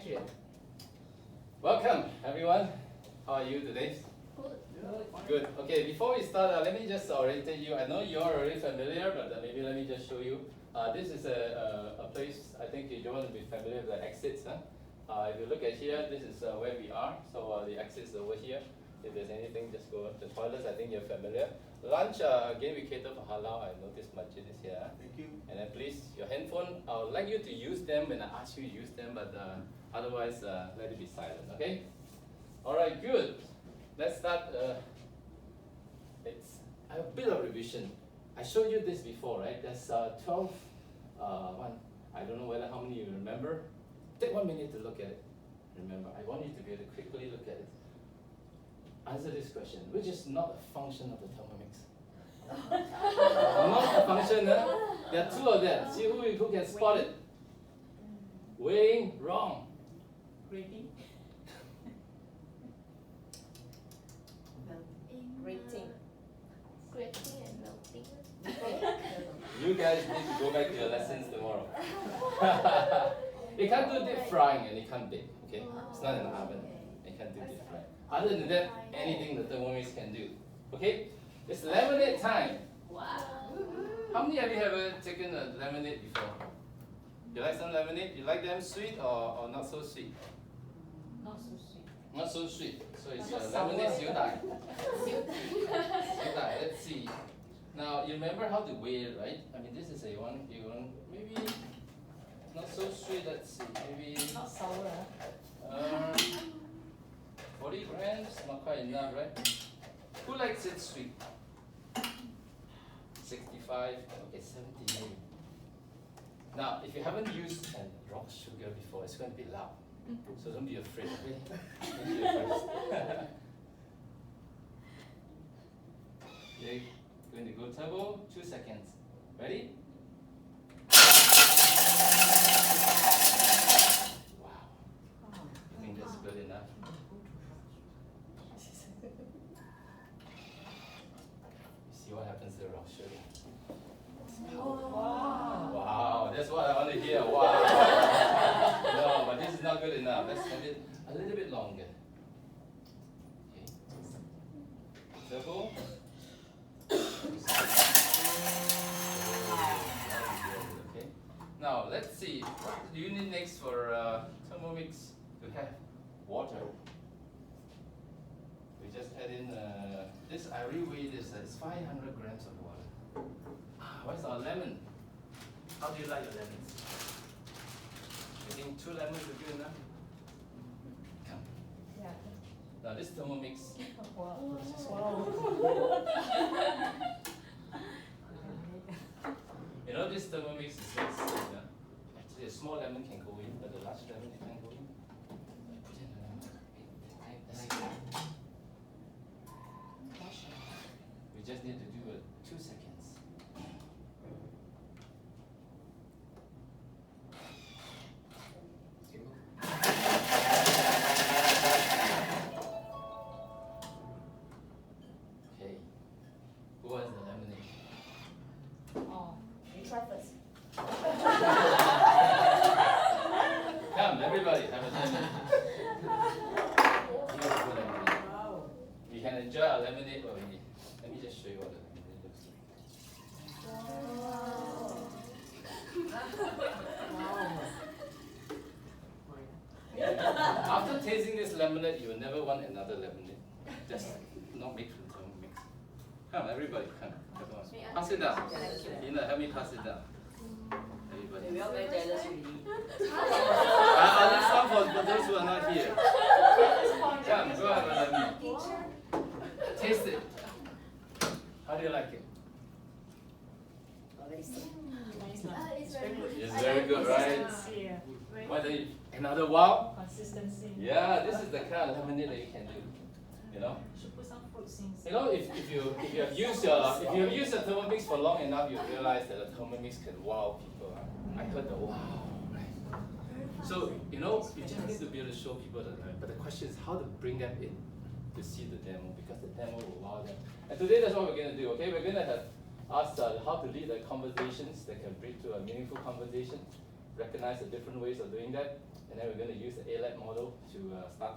accurate. Welcome, everyone. How are you today? Good. Okay, before we start, let me just orientate you. I know you're already familiar, but maybe let me just show you. This is a place, I think you don't want to be familiar with the exits. If you look at here, this is where we are. So the exits over here. If there's anything, just go. The toilets, I think you're familiar. Lunch, again, we cater for halal. I noticed Majid is here. Thank you. And then please, your handphone, I would like you to use them when I ask you to use them, but otherwise, let it be silent, okay? All right, good. Let's start. It's a bit of revision. I showed you this before, right? There's 12, one. I don't know how many you remember. Take 1 minute to look at it. Remember, I want you to be able to quickly look at it. Answer this question, which is not a function of the Thermomix. Not a function, huh? There are two of them. See who can spot it. Weighing, wrong. Grating. Grating. Grating and melting. You guys need to go back to your lessons tomorrow. It can't do deep frying and it can't bake, okay? It's not an oven. It can't do deep frying. Other than that, anything the Thermomix can do. Okay? It's lemonade time. Wow. How many of you have ever taken a lemonade before? You like some lemonade? You like them sweet or not so sweet? Not so sweet. Not so sweet. So it's Not lemonade sour. siew dai. Siew dai. Let's see. Now you remember how to weigh it, right? I mean, this is a one. You want maybe not so sweet. Let's see. Maybe Not sour. 40 grams. Not quite enough, right? Who likes it sweet? 65. Okay, 70 maybe. Now, if you haven't used rock sugar before, it's going to be loud. So don't be afraid, okay? Don't be afraid. Okay, going to go turbo, 2 seconds. Ready? Wow, I think that's good enough. You see what happens to rock sugar? Wow. Wow, that's what I want to hear. Wow. No, but this is not good enough. Let's have it a little bit longer. Okay. Turbo. Okay. Now let's see. What do you need next for Thermomix to have water? We just add in this. I reweigh this. It's 500 grams of water. What's our lemon? How do you like your lemons? You think 2 lemons are good enough? Come. Yeah. Now this Thermomix, Wow. you know this Thermomix is very safe. Actually a small lemon can go in, but the large lemon it can't go in. Put in the lemon. Let's see. We just need to do it 2 seconds. Okay. Who wants the lemonade? Oh, you try first. Come, everybody, have a lemonade. Beautiful lemonade. Wow. We can enjoy our lemonade while we. Let me just show you what the lemonade looks like. After tasting this lemonade, you will never want another lemonade. Just not make from Thermomix. Come, everybody, come. Come on. Pass it down. Lina, help me pass it down. Everybody. We all very jealous already. I'll leave some for those who are not here. Come, go have a lemonade. Taste it. How do you like it? Very sweet. It's very good. It's very good, right? Yeah. What do you, another wow? Consistency. Yeah, this is the kind of lemonade that you can do. You know? Should put some fruits in. You know, if you have used the Thermomix for long enough, you realize that the Thermomix can wow people. I heard the wow, right? So you know, you just need to be able to show people that. But the question is how to bring them in to see the demo, because the demo will wow them. And today that's what we're going to do. Okay, we're going to have ask how to lead the conversations that can bring to a meaningful conversation. Recognize the different ways of doing that, and then we're going to use the ALAB model to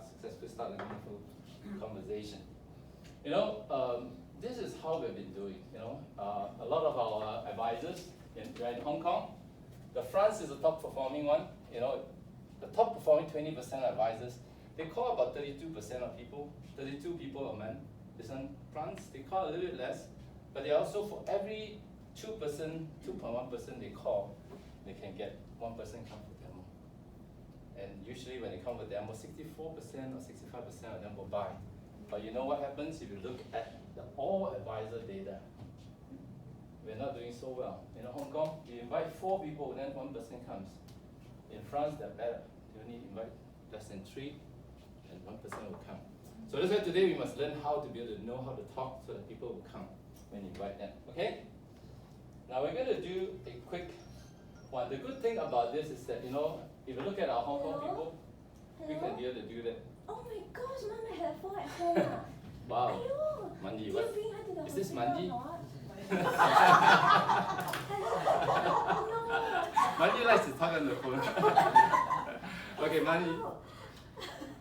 successfully start a meaningful conversation. You know, this is how we've been doing. You know, a lot of our advisors we're in Hong Kong. The France is the top performing one. You know, the top performing 20% of advisors, they call about 32% of people, 32 people a month. This one, France, they call a little bit less, but they also, for every 2%, 2.1% they call, they can get one person come for demo. And usually when they come for demo, 64% or 65% of them will buy. But you know what happens if you look at the all advisor data? We're not doing so well. In Hong Kong, you invite 4 people, then 1 person comes. In France, they're better. You only invite less than 3, and 1 person will come. So that's why today we must learn how to be able to know how to talk so that people will come when you invite them. Okay? Now we're going to do a quick one. The good thing about this is that, you know, if you look at our Hong Kong people, we can be able to do that. Oh my gosh, Mom, I had a fall at home. Wow. Aiyo. Manji, Did what? you bring her to the Is this hospital Manji? or not? Manji likes to talk on the phone. Okay, Manji,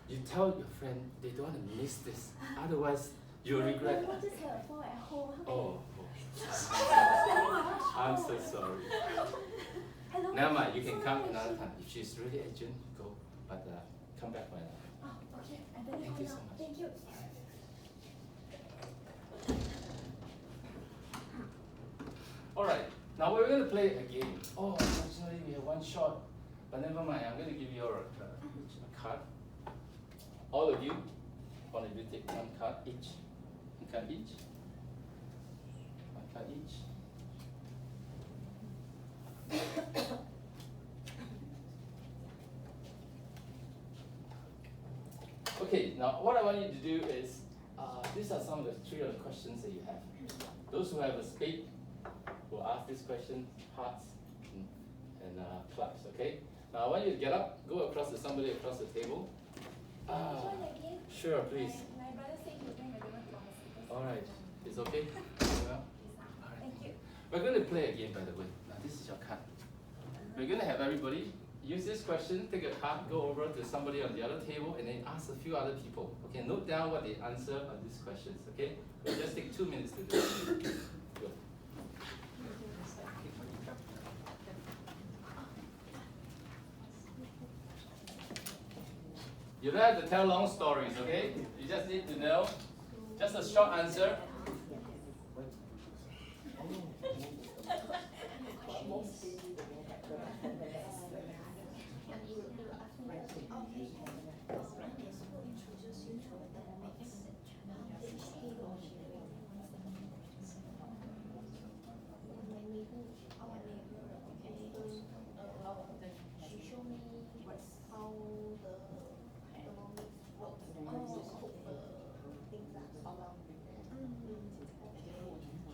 you tell your friend they don't want to miss this. Otherwise, you'll regret. I just had a fall at home. Oh, I'm so sorry. Hello. Never mind, you can come another time. If she's really urgent, go. But come back for another. Oh, okay. I better Thank go you now. so much. Thank you. Alright, now we're going to play a game. Oh, unfortunately we have 1 shot. But never mind, I'm going to give you a card. All of you, one of you take 1 card each. 1 card each. 1 card each. Okay, now what I want you to do is, these are some of the 3 other questions that you have. Those who have a spade will ask this question, hearts and clubs, okay? Now I want you to get up, go across to somebody across the table. Join again. Sure, please. My brother said he would bring everyone to hospital. Alright, it's okay? Well, Thank you. we're going to play a game, by the way. Now this is your card. We're going to have everybody use this question, take a card, go over to somebody on the other table, and then ask a few other people. Okay, note down what they answer on these questions, okay? We'll just take 2 minutes to do it. Go. You don't have to tell long stories, okay? You just need to know just a short answer.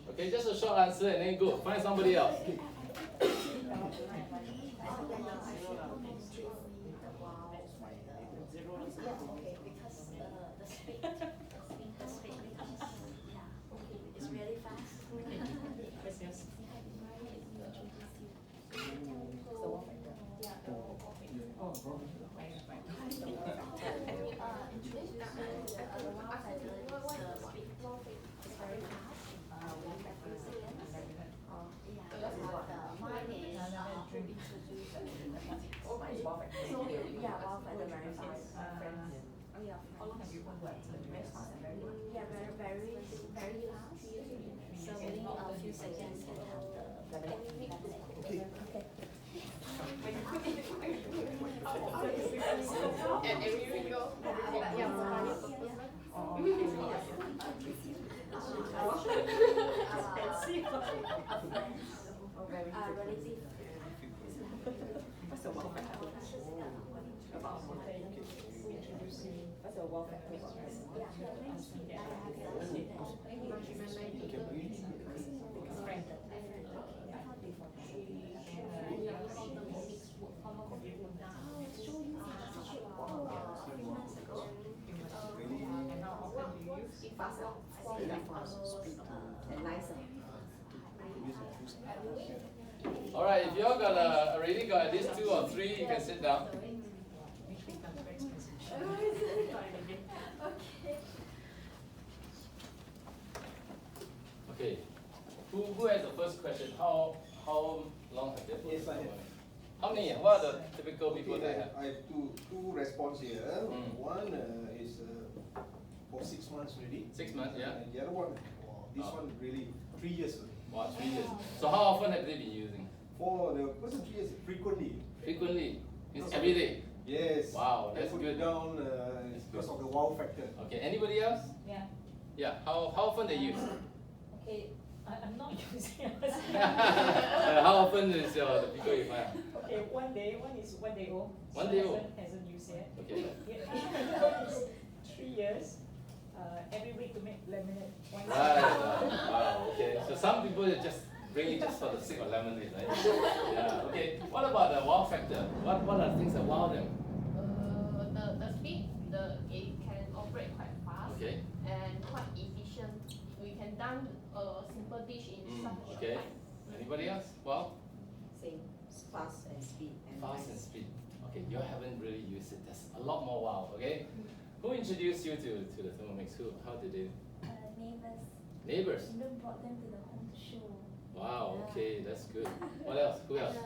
Okay, just a short answer and then go. Find somebody else. Alright, if you all got already got at least 2 or 3, you can sit down. Who has the first question? How long have they put Yes, I have. Thermomix? How many? What are the typical people Okay, that have? I have two response here. One is for 6 months already. 6 months, yeah. And the other one, this Oh. one really 3 years already. Wow, 3 years. So how often have they been using? For the person 3 years, frequently. Frequently? It's Because every day? Yes. Wow, I that's put good. it down because of the wow factor. Okay, anybody else? Yeah. Yeah, how often they use? Okay, I'm not using it. How often is the people you find? Okay, one day old. One so day old. hasn't used yet. Okay. Yeah, one is 3 years. Every week to make lemonade. Once a Right, week. wow, okay. So some people just bring it just for the sake of lemonade, right? Yeah, okay. What about the wow factor? What are the things that wow them? The speed, it can operate quite fast Okay. and quite efficient. We can done a simple dish in such a Okay. short time. Anybody else? Wow? Same, fast and speed and Fast and nice. speed. Okay, you haven't really used it. There's a lot more wow, okay? Who introduced you to the Thermomix? How did they? Neighbors. Neighbors. Even brought them to the home to show. Wow, okay, that's good. What else? Who else?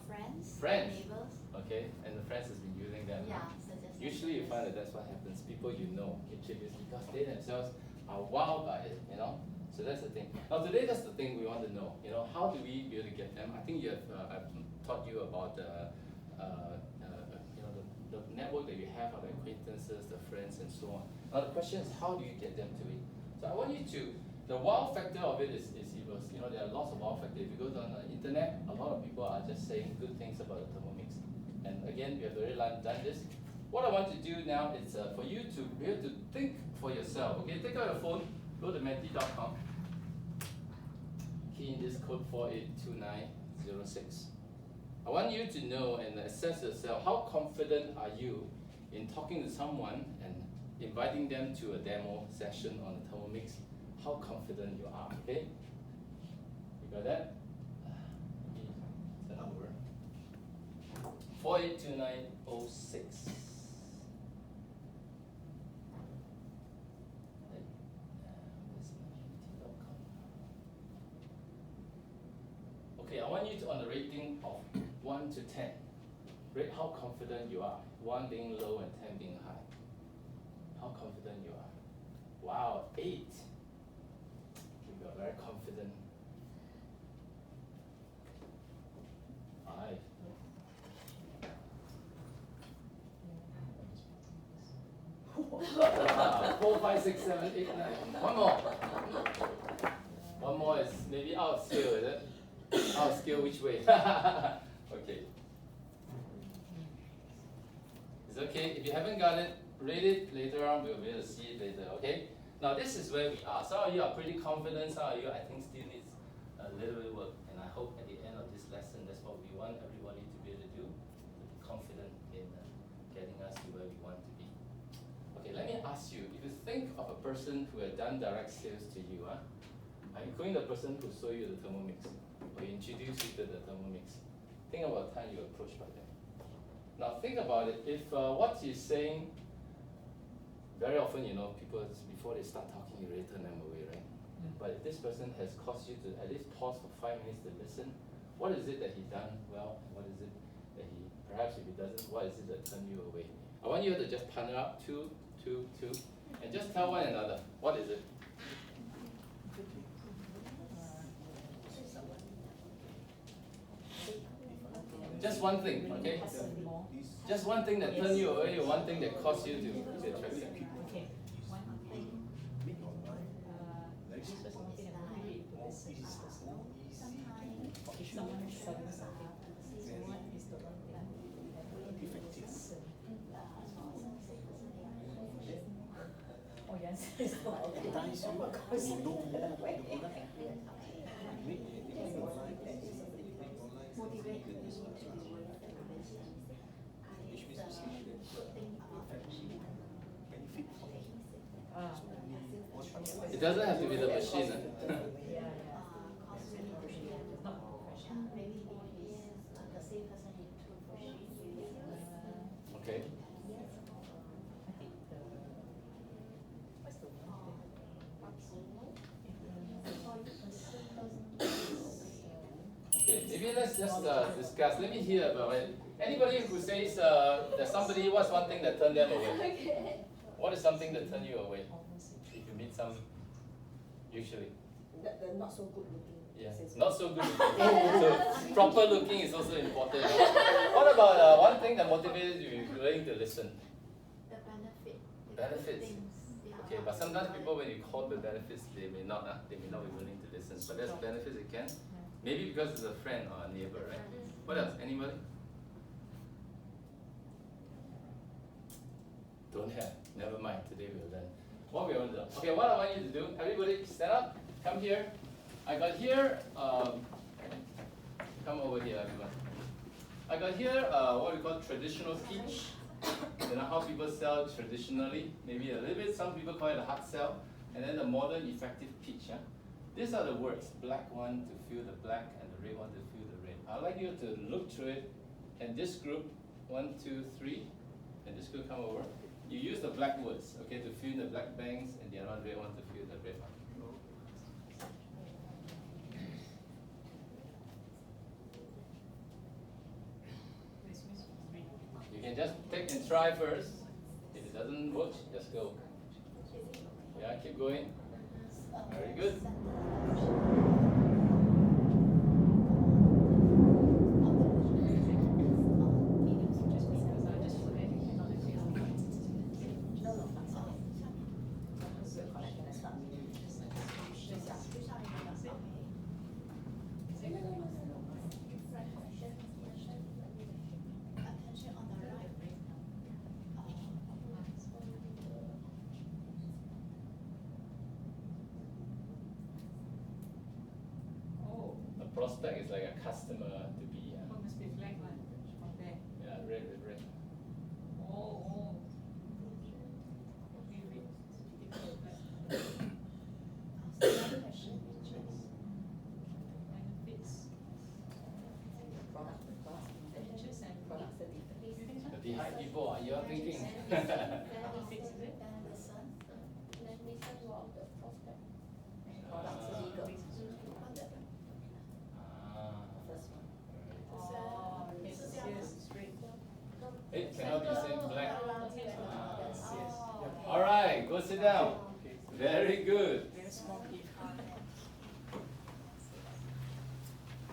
Friends. Friends. Neighbors. Okay, and the friends has been using them. Yeah, suggest. Usually you find that that's what happens. People you know introduce because they themselves are wowed by it, you know? So that's the thing. Now today that's the thing we want to know. You know, how do we be able to get them? I think you have, I've taught you about you know, the network that you have of the acquaintances, the friends and so on. Now the question is how do you get them to it? So I want you to, the wow factor of it is equals, you know, there are lots of wow factor. If you go on the internet, a lot of people are just saying good things about the Thermomix. And again, we have already done this. What I want to do now is for you to be able to think for yourself. Okay, take out your phone, go to menti.com, key in this code 482906. I want you to know and assess yourself, how confident are you in talking to someone and inviting them to a demo session on the Thermomix? How confident you are, okay? You got that? Let me send over. 482906. Okay, I want you to, on the rating of 1 to 10, rate how confident you are. 1 being low and 10 being high. How confident you are. Wow, 8. Okay, you are very confident. 5. 4, 5, 6, 7, 8, 9. One more. One more is maybe out of scale, is it? Out of scale which way? Okay. It's okay. If you haven't got it, read it later on. We'll be able to see it later, okay? Now this is where we are. Some of you are pretty confident. Some of you, I think, still needs a little bit of work. And I hope at the end of this lesson, that's what we want everybody to be able to do. To be confident in getting us to where we want to be. Okay, let me ask you. If you think of a person who had done direct sales to you, including the person who sold you the Thermomix, or introduced you to the Thermomix, think about the time you were approached by them. Now think about it. If what you're saying, very often, you know, people, before they start talking, you already turn them away, right? But if this person has caused you to at least pause for 5 minutes to listen, what is it that he done well, and what is it that he, perhaps if he doesn't, what is it that turned you away? I want you to just partner up, 2, 2, 2, and just tell one another, what is it? Just one thing, okay? Just one thing that turned you away, or one thing that caused you to get attracted. Okay. One thing. This was one thing I'm really to listen. If someone is selling something, what is the one thing that really listen? Oh, yes, it's not. It doesn't have to be the machine. Yeah, not professional. Okay. I think what's the one thing? If the person maybe let's just discuss. Let me hear about it. Anybody who says that somebody, what's one thing that turned them away? Okay. What is something that turned you away? If you meet some, usually. The not so good looking. Yeah, says- not so good looking. So proper looking is also important. What about one thing that motivated you willing to listen? The benefit. Benefits. Things, yeah. Okay, but sometimes people when you call the benefits, they may not be willing to listen. But there's benefits they can. Maybe because it's a friend or a neighbor, right? What else? Anybody? Don't have. Never mind. Today we'll learn. What we want to do. Okay, what I want you to do, everybody stand up, come here. I got here, come over here everyone. I got here what we call traditional teach. You know how people sell traditionally, maybe a little bit, some people call it a hard sell. And then the modern effective pitch. Yeah? These are the words, black one to fill the black and the red one to fill the red. I'd like you to look through it, and this group, 1, 2, 3, and this group come over. You use the black words, okay, to fill the black banks, and the other one red one to fill the red one. You can just take and try first. If it doesn't work, just go. Yeah, keep going. Very good. Prospect is like a customer to be. Must be flag one from there. Yeah, red. Oh. Benefits. Features and products. The behind people, you're thinking. Benefits, is it? It cannot be same black. All right, go sit down. Very good. Very small key.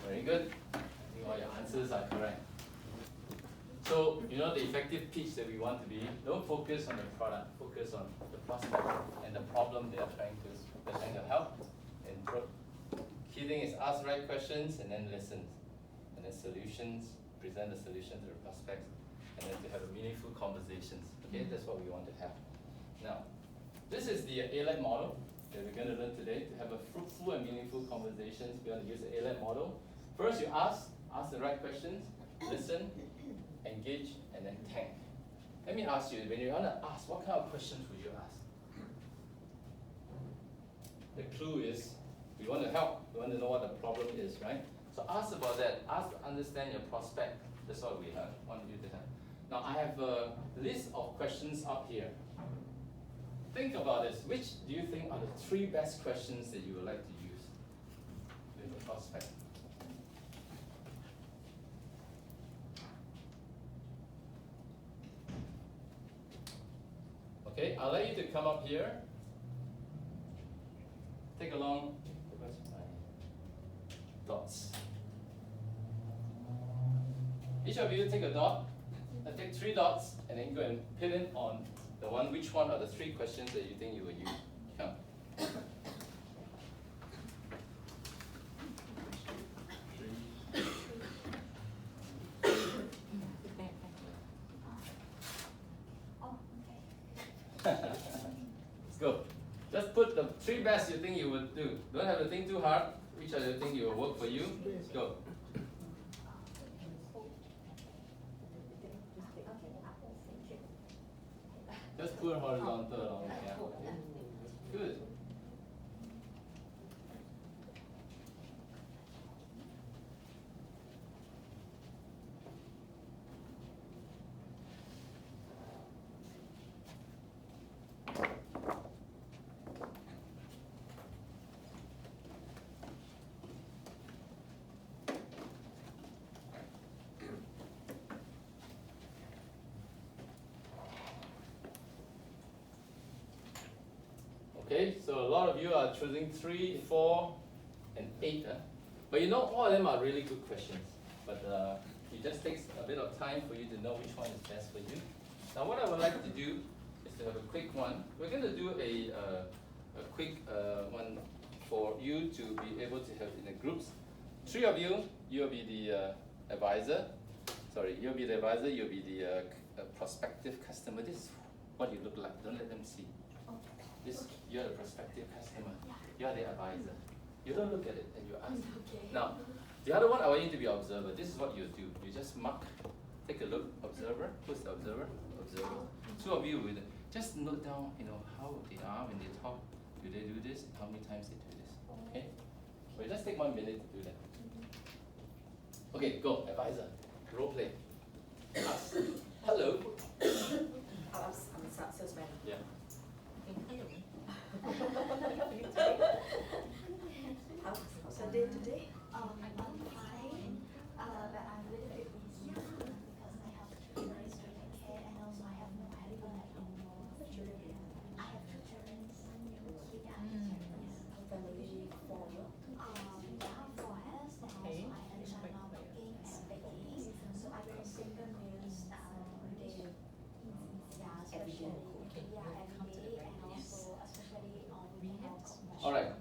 Very good. I think all your answers are correct. So, you know the effective pitch that we want to be, don't focus on the product, focus on the prospect and the problem they're trying to help. And key thing is ask right questions and then listen. And then solutions, present the solution to the prospects, and then to have a meaningful conversations. Okay, that's what we want to have. Now, this is the ALET model that we're going to learn today. To have a fruitful and meaningful conversations, we want to use the ALET model. First, you ask the right questions, listen, engage, and then thank. Let me ask you, when you want to ask, what kind of questions would you ask? The clue is, we want to help, we want to know what the problem is, right? So ask about that, ask to understand your prospect. That's what we want you to have. Now I have a list of questions up here. Think about this. Which do you think are the 3 best questions that you would like to use with a prospect? Okay, I'll let you to come up here. Take along. Where's my dots? Each of you take a dot. Take 3 dots and then go and pin it on the one. Which one are the 3 questions that you think you will use? Come. Let's go. Just put the 3 best you think you would do. Don't have to think too hard. Which are the things you will work for you? Let's go. Just put horizontal along the gap. Good. Okay, so a lot of you are choosing 3, 4, and 8. But you know, all of them are really good questions. But it just takes a bit of time for you to know which one is best for you. Now, what I would like to do is to have a quick one. We're going to do a quick one for you to be able to have in the groups. 3 of you, you'll be the advisor. Sorry, you'll be the advisor, you'll be the prospective customer. This is what you look like. Don't let them see. This, you're the prospective customer. You're the advisor. You don't look at it and you ask. Now, the other one, I want you to be observer. This is what you do. You just mark, take a look, observer. Who's the observer? Observer. 2 of you will just note down, how they are when they talk. Do they do this? How many times they do this? Okay? We'll just take 1 minute to do that. Okay, go, advisor. Role play. Ask. Hello. I'm a salesman. Yeah. How's your day today? I'm fine, but I'm a little bit busy because I have children to take care and also I have no helper at home. I have 2 children. Yeah. Family for you? Yeah, for us, and also I am now working and baking, so I cook simple meals day. Yeah, especially every day and also especially on weekends. All right.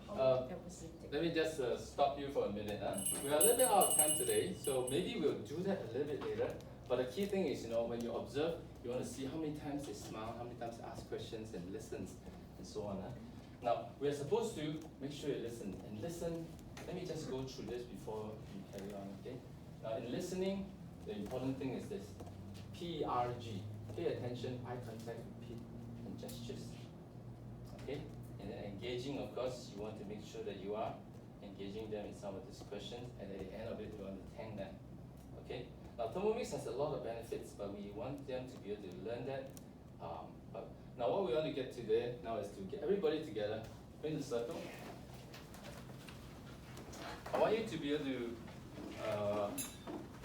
Let me just stop you for a minute. We are a little bit out of time today, so maybe we'll do that a little bit later. But the key thing is, when you observe, you want to see how many times they smile, how many times they ask questions and listens, and so on. Now, we are supposed to make sure you listen. And listen, let me just go through this before we carry on, okay? Now, in listening, the important thing is this. PRG, pay attention, eye contact, repeat, and gestures. Okay? And then engaging, of course, you want to make sure that you are engaging them in some of these questions, and at the end of it, you want to thank them. Okay? Now, Thermomix has a lot of benefits, but we want them to be able to learn that. But now, what we want to get to there now is to get everybody together in the circle. I want you to be able to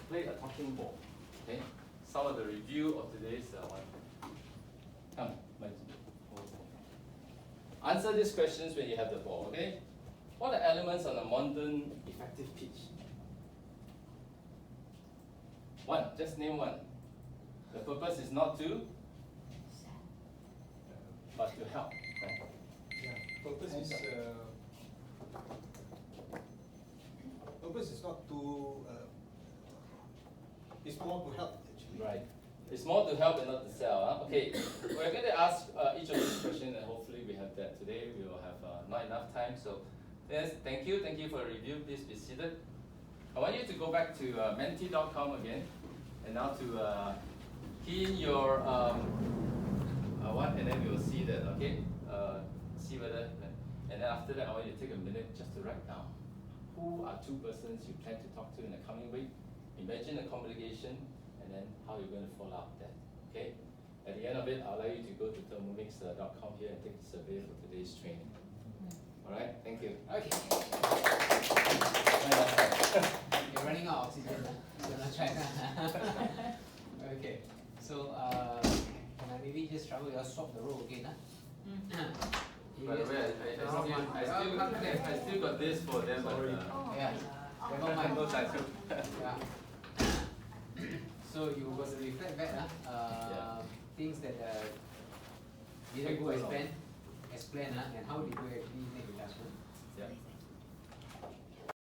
play a talking ball. Okay? Some of the review of today's one. Come, Mike. Answer these questions when you have the ball, okay? What are elements on a modern effective pitch? 1, just name 1. The purpose is not to, but to help. Right? Purpose is not to. It's more to help actually. Right. It's more to help and not to sell. Okay, we're going to ask each of these questions, and hopefully we have that today. We will have not enough time. So, yes, thank you for the review. Please be seated. I want you to go back to menti.com again, and now to key in your one, and then we will see that. Okay, see whether, and then after that, I want you to take a minute just to write down who are 2 persons you plan to talk to in the coming week. Imagine a communication. And then how you're going to follow up that, okay? At the end of it, I'll allow you to go to thermomix.com here and take the survey for today's training. All right, thank you. Okay. You're running out of oxygen, so let's try. Okay, so can I maybe just trouble you swap the role again? By the way, I still got this for them, but yeah, never mind. no time. Yeah. So you got to reflect back, things that didn't go as planned, and how did you actually make adjustment? Yeah.